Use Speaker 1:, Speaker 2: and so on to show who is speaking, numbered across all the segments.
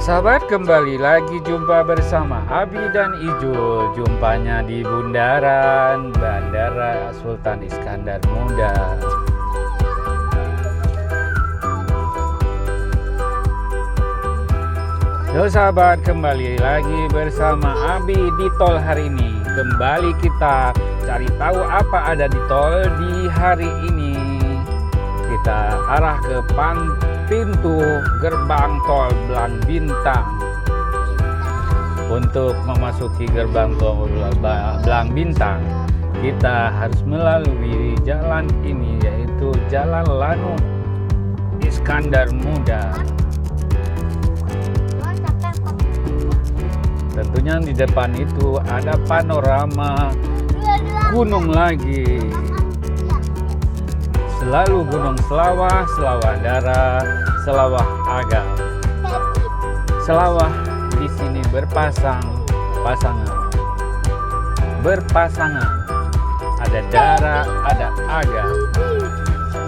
Speaker 1: Sahabat, kembali lagi jumpa bersama Abi dan Ijul. Jumpanya di bundaran Bandara Sultan Iskandar Muda. Yo sahabat, kembali lagi bersama Abi di tol hari ini. Kembali kita cari tahu apa ada di tol di hari ini. Kita arah ke pintu gerbang tol Blang Bintang. Untuk memasuki gerbang tol Blang Bintang, kita harus melalui jalan ini, yaitu Jalan Lanut Iskandar Muda. Tentunya di depan itu ada panorama gunung lagi. Selalu Gunung Selawah, Selawah Darah, Selawah Agam. Selawah di sini berpasangan. Ada Darah, ada Agam.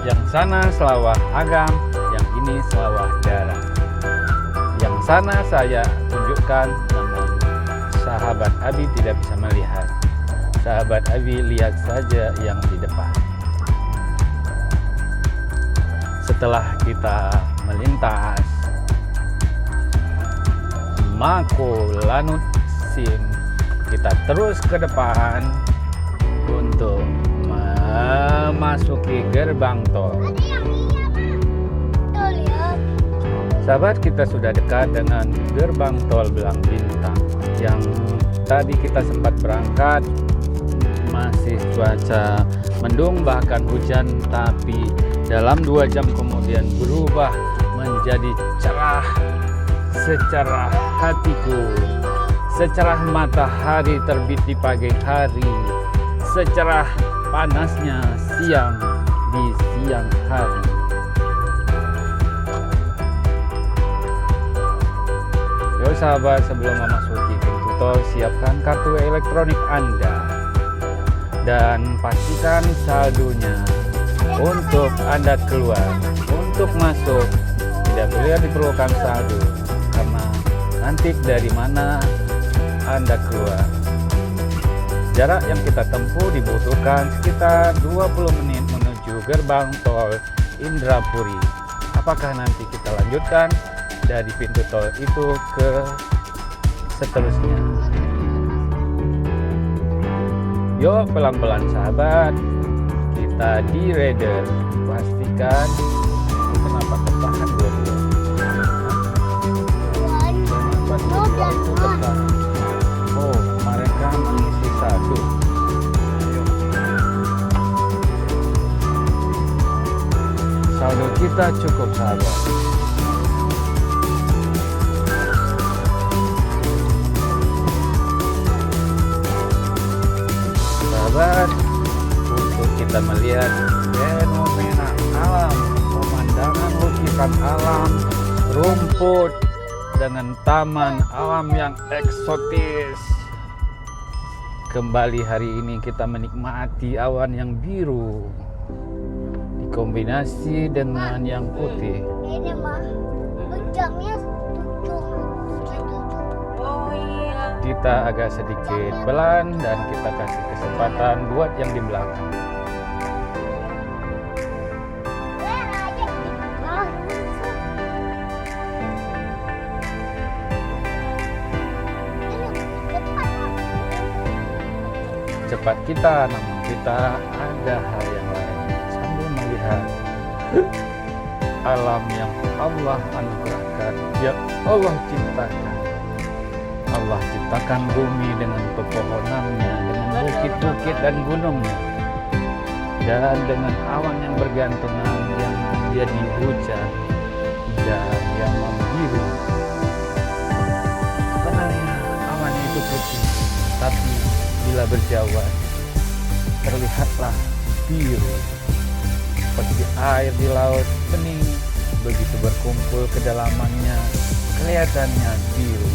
Speaker 1: Yang sana Selawah Agam, yang ini Selawah Darah. Yang sana saya tunjukkan, namun sahabat Abi tidak bisa melihat. Sahabat Abi lihat saja yang di depan. Setelah kita melintas Mako Lanut Sim, kita terus ke depan untuk memasuki gerbang tol. Sahabat, kita sudah dekat dengan gerbang tol Blang Bintang. Yang tadi kita sempat berangkat masih cuaca mendung bahkan hujan, tapi dalam 2 jam kemudian berubah menjadi cerah secerah hatiku, secerah matahari terbit di pagi hari, secerah panasnya siang di siang hari. Yo sahabat, sebelum memasuki pintu tol, siapkan kartu elektronik Anda dan pastikan saldonya. Untuk Anda keluar, untuk masuk tidak boleh diperlukan saldo, karena nanti dari mana Anda keluar. Jarak yang kita tempuh dibutuhkan sekitar 20 menit menuju gerbang tol Indrapuri. Apakah nanti kita lanjutkan dari pintu tol itu ke seterusnya? Yuk pelan-pelan sahabat, kita di rider, pastikan kenapa ketahan dua-dua. Kenapa dua-dua itu ketahan? Oh, mereka mengisi satu. Ayo. Saldo kita cukup sahabat. Sahabat, untuk kita melihat fenomena alam, pemandangan lukisan alam, rumput dengan taman alam yang eksotis. Kembali hari ini kita menikmati awan yang biru dikombinasi dengan yang putih.
Speaker 2: Ini mah jamnya 7.
Speaker 1: Kita agak sedikit pelan dan kita kasih kesempatan buat yang di belakang. Cepat kita, namun kita ada hal yang lain sambil melihat alam yang Allah anugerahkan, yang Allah ciptakan. Allah ciptakan bumi dengan pepohonannya, dengan bukit-bukit dan gunungnya, dan dengan awan yang bergantungan yang menjadi hujan dan yang membiru. Sebenarnya awan itu putih, tapi bila berjauhan terlihatlah biru, seperti air di laut bening. Begitu berkumpul kedalamannya, kelihatannya biru.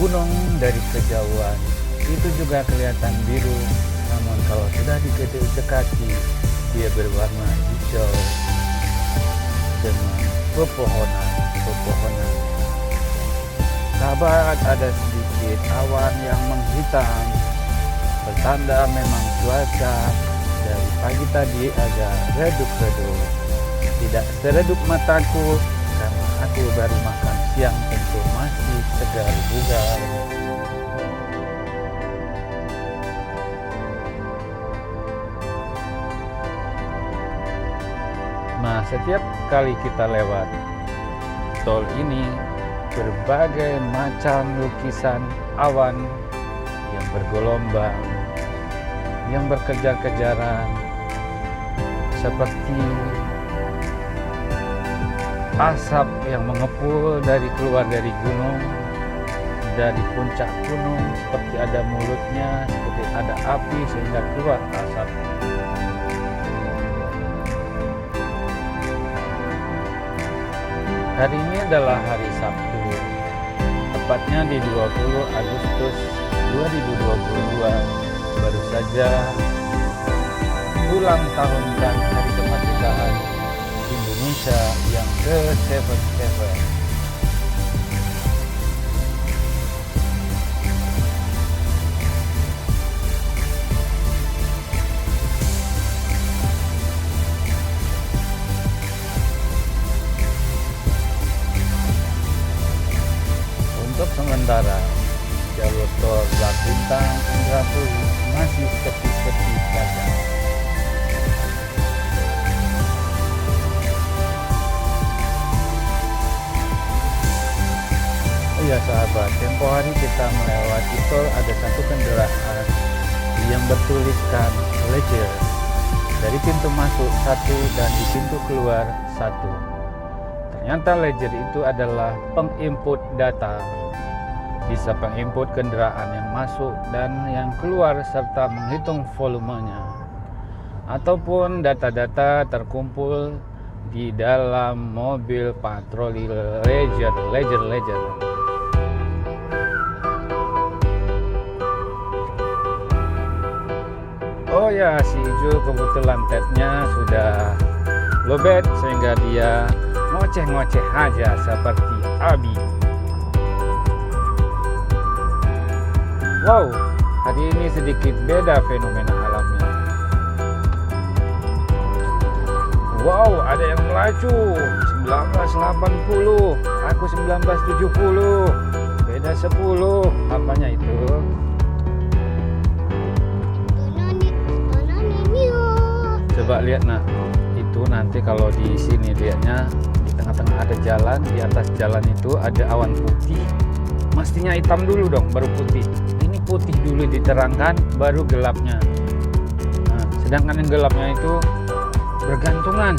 Speaker 1: Gunung dari kejauhan itu juga kelihatan biru, namun kalau sudah didekati dia berwarna hijau dengan pepohonan Sahabat, ada sedikit awan yang menghitam, pertanda memang cuaca dari pagi tadi agak redup-redup. Tidak seredup mataku karena aku baru makan siang, tentu masih segar bugar. Nah, setiap kali kita lewat tol ini, berbagai macam lukisan awan yang bergelombang, yang berkejar-kejaran, seperti asap yang mengepul keluar dari gunung, dari puncak gunung, seperti ada mulutnya, seperti ada api sehingga keluar asap. Hari ini adalah hari Sabtu, tepatnya di 20 Agustus 2022. Baru saja ulang tahun dan hari kemerdekaan Indonesia yang ke-77. Untuk sementara, jalur tol Bintang Indrapuri masih sepi-sepi saja. Oh ya sahabat, tempo hari kita melewati tol ada satu kendaraan yang bertuliskan Ledger. Dari pintu masuk 1 dan di pintu keluar 1. Ternyata Ledger itu adalah penginput data. Bisa penginput kendaraan yang masuk dan yang keluar serta menghitung volumenya. Ataupun data-data terkumpul di dalam mobil patroli Ledger. Oh ya, si Ijul kebetulan tabnya sudah lowbat sehingga dia ngoceh-ngoceh aja seperti Abi. Wow, hari ini sedikit beda fenomena alamnya. Wow, ada yang melaju 1980, aku 1970, beda 10. Apanya itu? Coba lihat nak, itu nanti kalau di sini lihatnya di tengah-tengah ada jalan, di atas jalan itu ada awan putih. Mestinya hitam dulu dong, baru putih. Ini putih dulu diterangkan, baru gelapnya. Nah, sedangkan yang gelapnya itu bergantungan.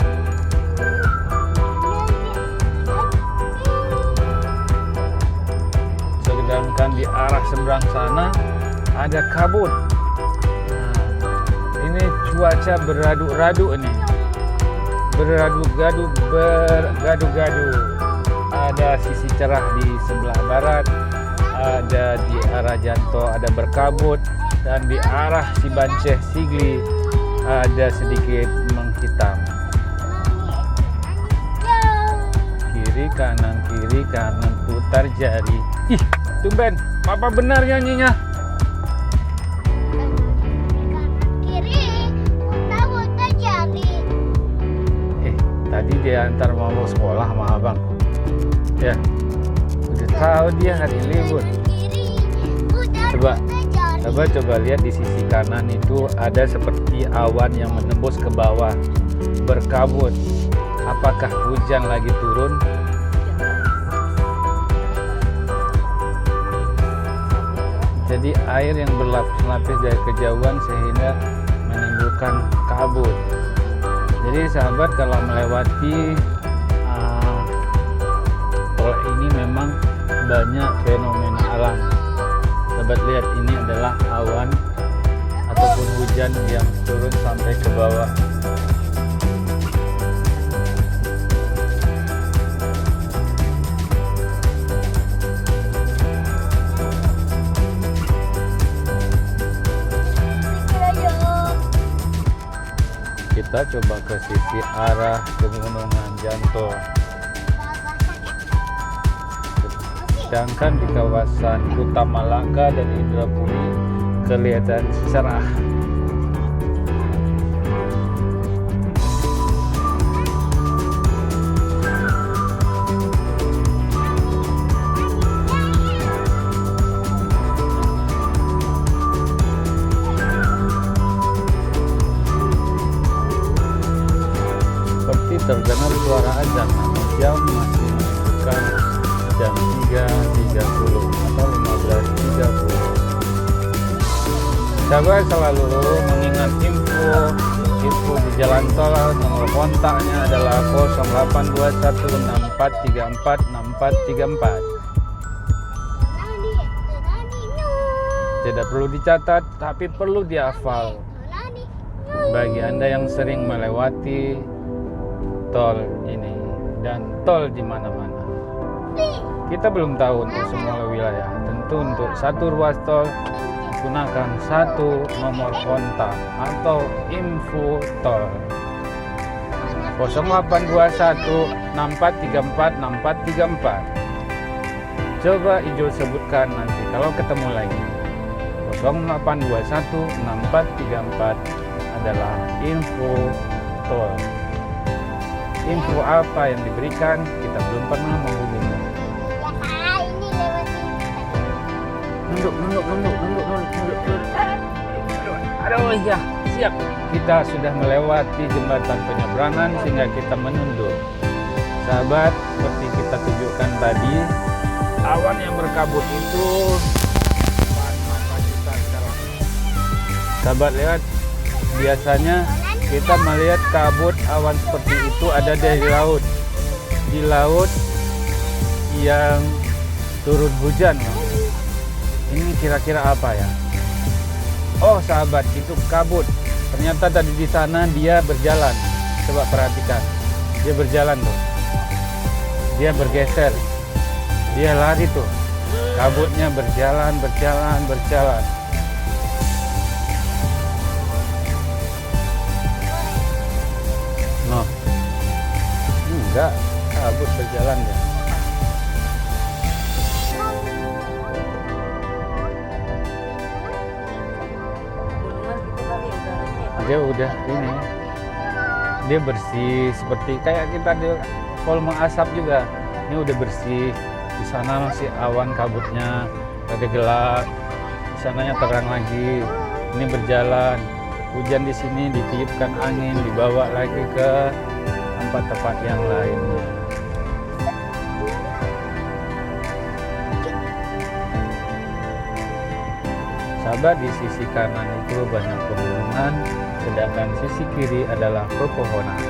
Speaker 1: Sedangkan di arah seberang sana ada kabut. Ini cuaca beradu-radu ini, bergadu-gadu. Ada sisi cerah di sebelah barat, ada di arah Janto ada berkabut, dan di arah Sibanceh Sigli ada sedikit menghitam. Kiri kanan putar jari. Ih, tumben, papa benar nyanyinya. Tadi dia antar mau sekolah sama abang. Ya, udah tahu dia hari libur. Coba lihat di sisi kanan itu ada seperti awan yang menembus ke bawah, berkabut. Apakah hujan lagi turun? Jadi air yang berlapis-lapis dari kejauhan sehingga menimbulkan kabut. Jadi sahabat, kalau melewati tol ini memang banyak fenomena alam. Sahabat lihat, ini adalah awan ataupun hujan yang turun sampai ke bawah. Kita coba ke sisi arah Pegunungan Janto. sedangkan di kawasan Kuta Malaka dan Indrapuri kelihatan cerah. Seperti terdengar suara azan, namun jam masih menunjukkan jam 3.30 atau 15.30. Sahabat selalu mengingat info di jalan tol. Nomor kontaknya adalah 082164346434. Tidak perlu dicatat, tapi perlu dihafal. Bagi Anda yang sering melewati tol ini dan tol di mana-mana. Kita belum tahu untuk semua wilayah. Tentu untuk satu ruas tol gunakan satu nomor kontak atau info tol 0821643464. Coba Ijo sebutkan nanti kalau ketemu lagi. 08216434 adalah info tol. Info apa yang diberikan kita belum pernah menghubungi. Nunduk. Aduh, ya, siap. Kita sudah melewati jembatan penyeberangan sehingga kita menunduk. Sahabat, seperti kita tunjukkan tadi, awan yang berkabut itu mata kita sekarang. Sahabat lihat, biasanya kita melihat kabut awan seperti itu ada di laut. Di laut yang turun hujan. Ini kira-kira apa ya? Oh sahabat, itu kabut. Ternyata tadi di sana dia berjalan. Coba perhatikan, dia berjalan tuh. Dia bergeser. Dia lari tuh. Kabutnya berjalan. Noh, enggak, kabut berjalan ya. Dia udah ini, dia bersih seperti kayak kita di volume asap juga. Ini udah bersih. Di sana masih awan kabutnya, ada gelap. Di sananya terang lagi. Ini berjalan. Hujan di sini ditiupkan angin, dibawa lagi ke tempat-tempat yang lainnya. Sahabat, di sisi kanan itu banyak pegunungan, sedangkan sisi kiri adalah pepohonan.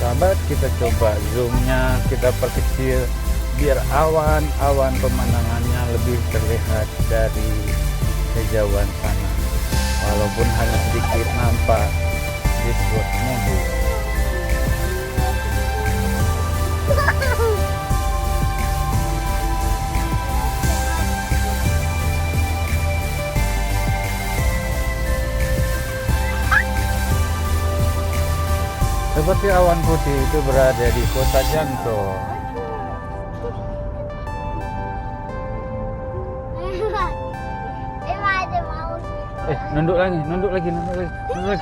Speaker 1: Sahabat, kita coba zoomnya, kita perkecil biar awan pemandangannya lebih terlihat dari kejauhan sana, walaupun hanya sedikit nampak di spot mobil. Seperti awan putih itu berada di kota Janto. Nunduk lagi.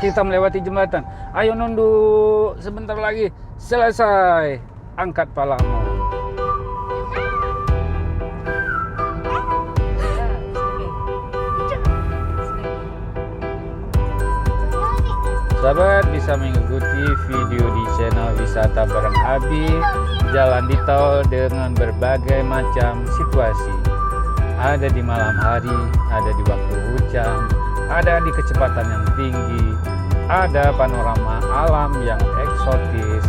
Speaker 1: Kita melewati jembatan. Ayo nunduk, sebentar lagi selesai. Angkat palamu. Sahabat bisa mengikuti video di channel Wisata Bareng Abi, jalan di tol dengan berbagai macam situasi. Ada di malam hari, ada di waktu hujan, ada di kecepatan yang tinggi, ada panorama alam yang eksotis,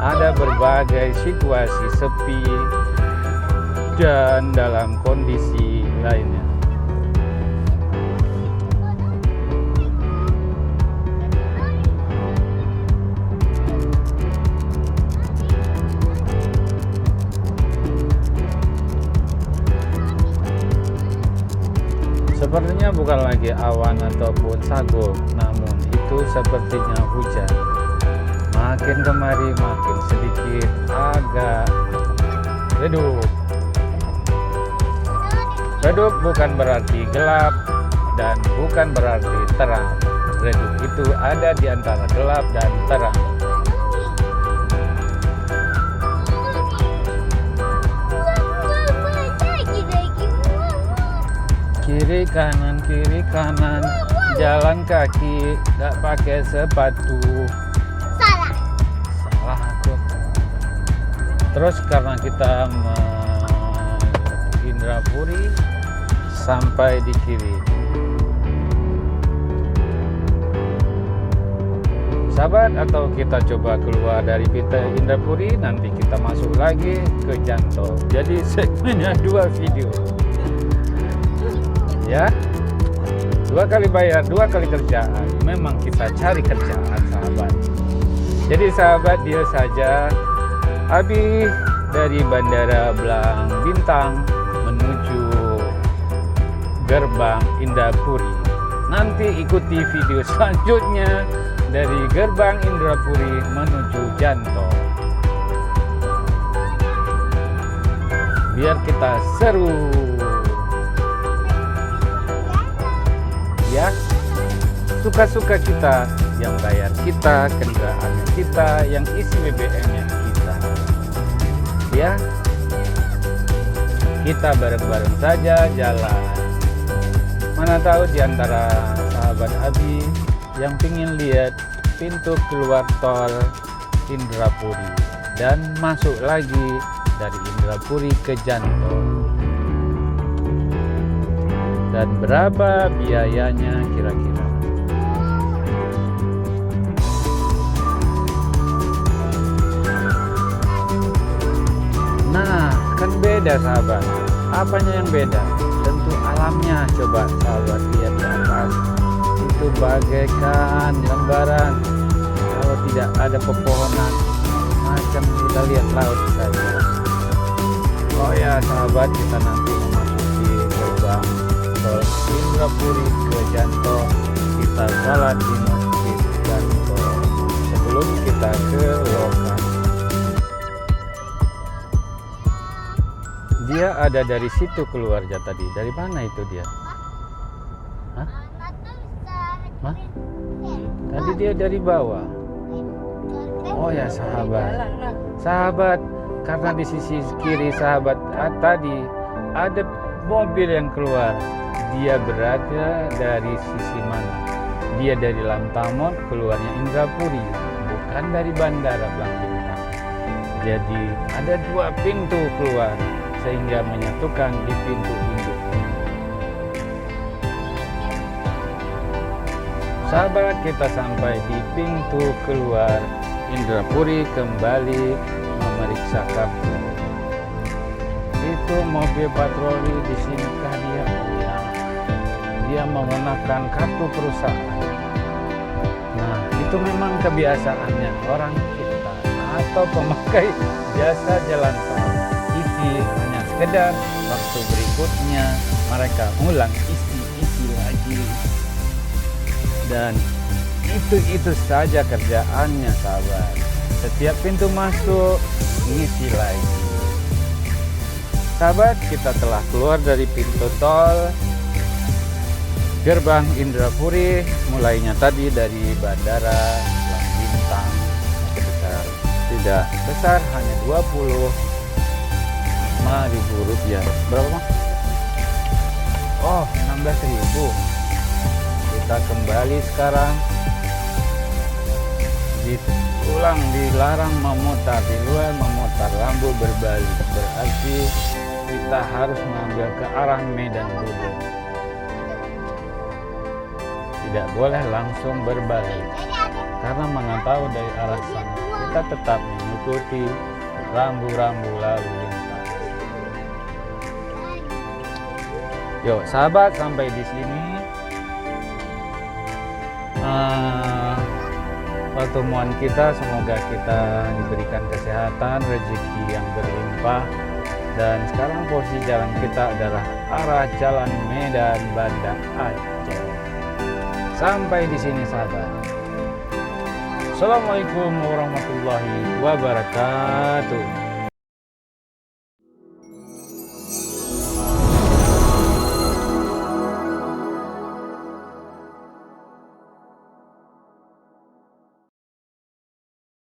Speaker 1: ada berbagai situasi sepi, dan dalam kondisi lainnya. sebagai awan ataupun sabuk, namun itu sepertinya hujan. Makin kemari makin sedikit agak redup. Redup bukan berarti gelap dan bukan berarti terang. Redup itu ada di antara gelap dan terang. Kiri kanan, jalan kaki, gak pakai sepatu.
Speaker 2: Salah.
Speaker 1: Salah aku. Terus karena kita Indrapuri sampai di kiri. Sahabat, atau kita coba keluar dari Indrapuri, nanti kita masuk lagi ke Janto. Jadi segmennya 2 video. Ya, 2 kali bayar, 2 kali kerjaan. Memang kita cari kerjaan, sahabat. Jadi sahabat, dia saja Abi dari Bandara Blang Bintang menuju gerbang Indrapuri. Nanti ikuti video selanjutnya dari gerbang Indrapuri menuju Janto. Biar kita seru. Ya, suka-suka kita, yang bayar kita, kendaraannya kita, yang isi BBM-nya kita. Ya, kita bareng-bareng saja jalan. Mana tahu di antara sahabat Abi yang pingin lihat pintu keluar tol Indrapuri dan masuk lagi dari Indrapuri ke Janto. Dan berapa biayanya kira-kira? Nah, kan beda sahabat. Apanya yang beda? Tentu alamnya. Coba sahabat lihat di atas. Itu bagaikan lembaran. Kalau tidak ada pepohonan, macam kita lihat laut saja. Oh ya sahabat, kita nanti memasuki gerbang tol Indrapuri ke Janto. Kita salat di Masjid Janto sebelum kita ke lokasi. Dia ada dari situ keluar ya tadi. Dari mana itu dia? Hah? Hah? Tadi dia dari bawah. Oh ya sahabat. Sahabat, karena di sisi kiri sahabat tadi ada mobil yang keluar. Dia berada dari sisi mana? Dia dari Lantamon, keluarnya Indrapuri, bukan dari Bandara Blang Bintang. Jadi ada 2 pintu keluar, sehingga menyatukan di pintu induk. Sahabat, kita sampai di pintu keluar Indrapuri, kembali memeriksa kartu. Itu mobil patroli di sini kah dia? Ya. Dia menggunakan kartu perusahaan. Nah, itu memang kebiasaannya orang kita atau pemakai jasa jalan tol. Isi hanya sekedar waktu berikutnya mereka ulang isi lagi. Dan itu saja kerjaannya sahabat. Setiap pintu masuk ngisi lagi. Sahabat, kita telah keluar dari pintu tol gerbang Indrapuri, mulainya tadi dari Bandara Blang Bintang. Sebesar tidak besar, hanya 25.000 rupiah. Berapa Mas? Oh, 16.000. Kita kembali sekarang. Ulang, dilarang memutar, di luar memutar, lampu berbalik, berarti kita harus mengambil ke arah Medan Duduk. Tidak boleh langsung berbalik, karena mana tahu dari arah sana. Kita tetap mengikuti rambu-rambu lalu lintas. Yuk sahabat, sampai di sini pertemuan kita. Semoga kita diberikan kesehatan, rezeki yang berlimpah. Dan sekarang posisi jalan kita adalah arah Jalan Medan Banda Aceh. Sampai di sini sahabat. Assalamualaikum warahmatullahi wabarakatuh.